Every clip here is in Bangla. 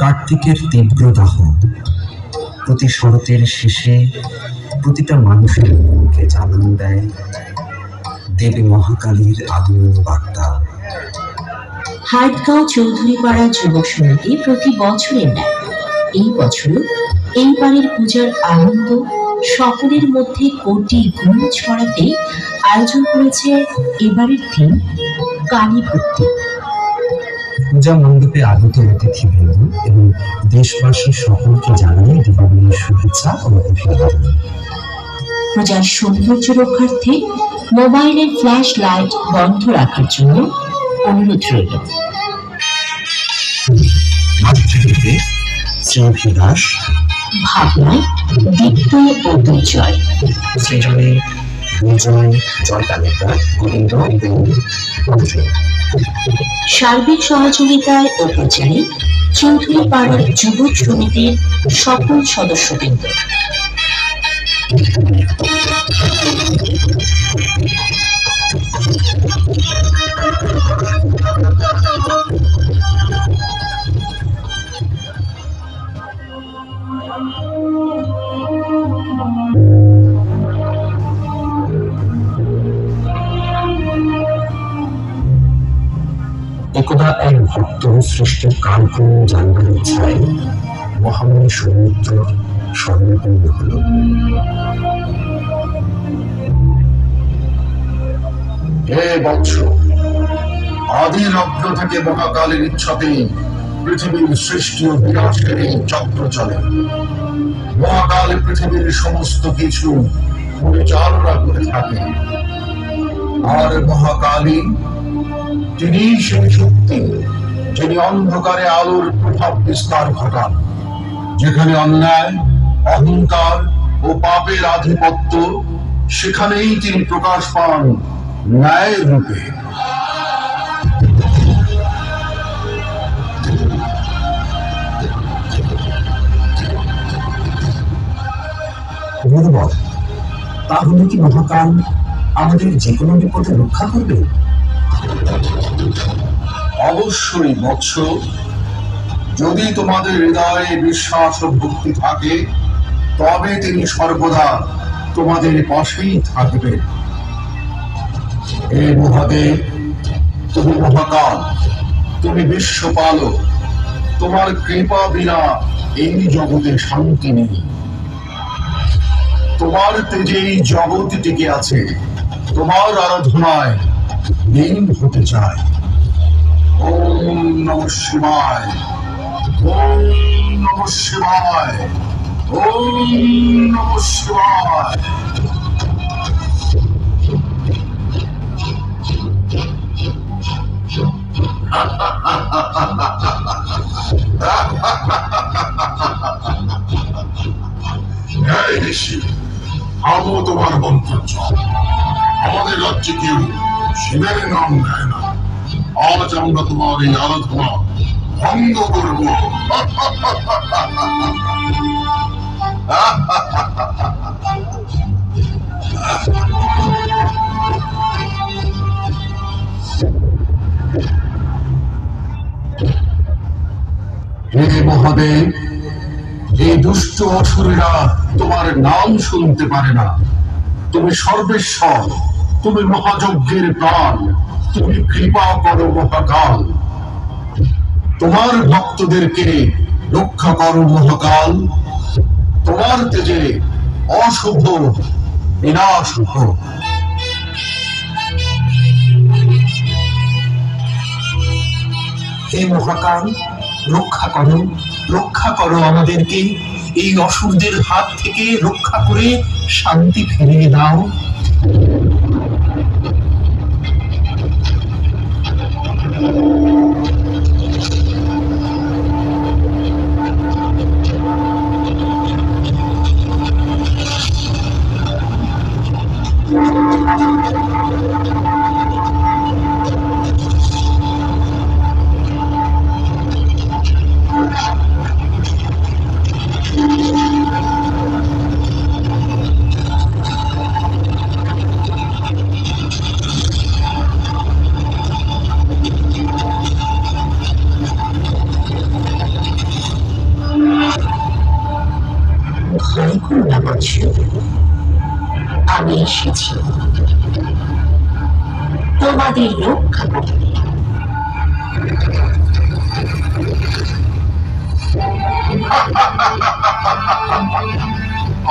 কার্তিকের তীব্র দাহ প্রতি শরতের শেষে প্রতিটা মানুষের মনকে জানান দেয় দেবী মহাকালীর আগমন বার্তা। হাটগাঁও চৌধুরীপাড়া যুবক সমিতি প্রতি বছরের ন্যায় এই বছরও এই বাড়ির পূজার আনন্দ সকলের মধ্যে কোটি গুণ ছড়াতে আয়োজন করেছে এবারের থিম কালী ভক্তি। পূজা মণ্ডপে আগত অতিথিবৃন্দ এবং দেশবাসী সকলকে জানায় দীপাবলির শুভেচ্ছা ও অভিনন্দন। পূজার সৌন্দর্য রক্ষার্থে মোবাইলের ফ্ল্যাশ লাইট বন্ধ রাখার জন্য অনুরোধ রইল। মাতৃরূপে শ্রী দাস, ভাবনায় দীপ্ত ও দুর্জয়, সৃজনে বিজয়, জয় তালুকদার, গোবিন্দ এবং অঞ্জলি। সার্বিক সহযোগিতায় ও প্রচারে চৌধুরীপাড়ার যুবক সমিতির সকল সদস্যবৃন্দ। একদা এক ভক্ত সৃষ্টির কালক্রম জানবার ইচ্ছায় মহামণি সমুদ্র স্বর্ণপূর্ণ হল। হে বৎস, আদি লগ্ন থেকে মহাকালের ইচ্ছাতে পৃথিবীর সৃষ্টি ও বিনাশের এই চক্র চলে। মহাকাল পৃথিবীর সমস্ত কিছু পরিচালনা করে থাকে, আর মহাকালী তিনি সেই শক্তি যিনি অন্ধকারে আলোর প্রভাব বিস্তার ঘটান। যেখানে অন্যায়, অহংকার ও পাপের আধিপত্য, সেখানেই তিনি প্রকাশ পান ন্যায়ের রূপে। গুরুবর, তাহলে কি মহাকাল আমাদের যে কোনো বিপদে রক্ষা করবে? অবশ্যই বৎস, যদি তোমাদের হৃদয়ে বিশ্বাস ও ভক্তি থাকে তবে তিনি সর্বদা তোমাদের পাশেই থাকবেন। হে মহাদেব, তুমি মহাকাল, তুমি বিশ্বপালক। তোমার কৃপা বিনা এই জগতে শান্তি নেই। তোমার তেজেই জগৎ টিকে আছে। তোমার আরাধনায় লীন হতে চায়। ওম নমঃ শিবায়, ওম নমঃ শিবায়, ওম নমঃ শিবায়। এই ঋষি, থামো তোমার মন্তব্য। আমাদের রাজ্যে কেউ শিবের নাম নেয় না। আজ আমরা তোমার এই আরাধনা ভঙ্গ করব। হে মহাদেব, এই দুষ্ট অসুরেরা তোমার নাম শুনতে পারে না। তুমি সর্বেশ্বর, তুমি মহাযজ্ঞের প্রাণ, তুমি কৃপা করো মহাকাল। তোমার ভক্তদেরকে রক্ষা করো মহাকাল। তোমার তেজে অশুভ বিনাশ হোক। হে মহাকাল, রক্ষা করো, রক্ষা করো আমাদেরকে। এই অসুরদের হাত থেকে রক্ষা করে শান্তি ফিরিয়ে দাও। আমি এসেছি তোমাদের রক্ষা করতে।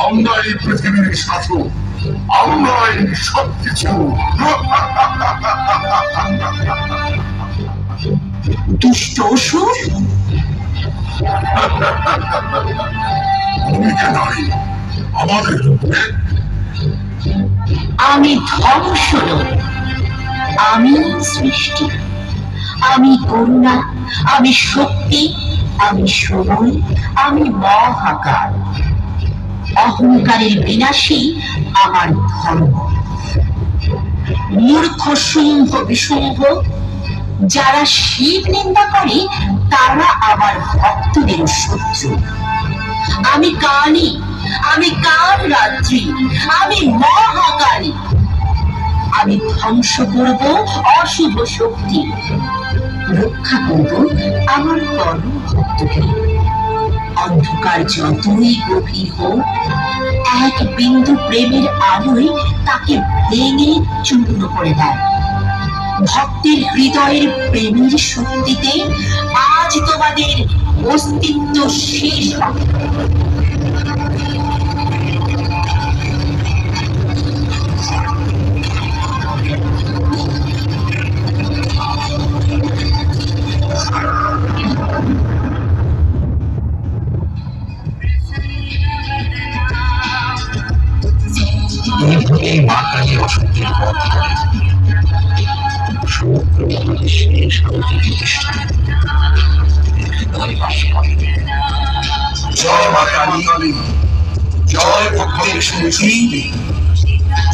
আমরা এই পৃথিবীর শাসক, আমরা এই সবকিছু। দুষ্ট অসুর, তুমি কে নাই আমাদের রূপে? আমি ধ্বংস নই, আমি সৃষ্টি, আমি করুণা, আমি শক্তি, আমি সময়, আমি মহাকাল। অহংকারের বিনাশী আমার ধর্ম। মূর্খ শুম্ভ বিশুম্ভ যারা শিব নিন্দা করে তারা আমার ভক্তদের শত্রু। আমি কালী, আমি কাল রাত্রি, আমি মহাকালী। আমি ধ্বংস করব অশুভ শক্তি, রক্ষা করব আমার পরম ভক্তকে। অন্ধকার যতই গভীর হোক, এক বিন্দু প্রেমের আলোয় তাকে ভেঙে চূর্ণ করে দেয়। ভক্তের হৃদয়ের প্রেমের শক্তিতে আজ তোমাদের অস্তিত্ব শেষ হবে। এই মা কালী অসত্যের পথ করে সমগ্র মহাদেশে শান্তি প্রতিষ্ঠা জয় মা কালী, জয় ভক্তের শক্তি,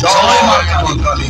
জয় মা কালী।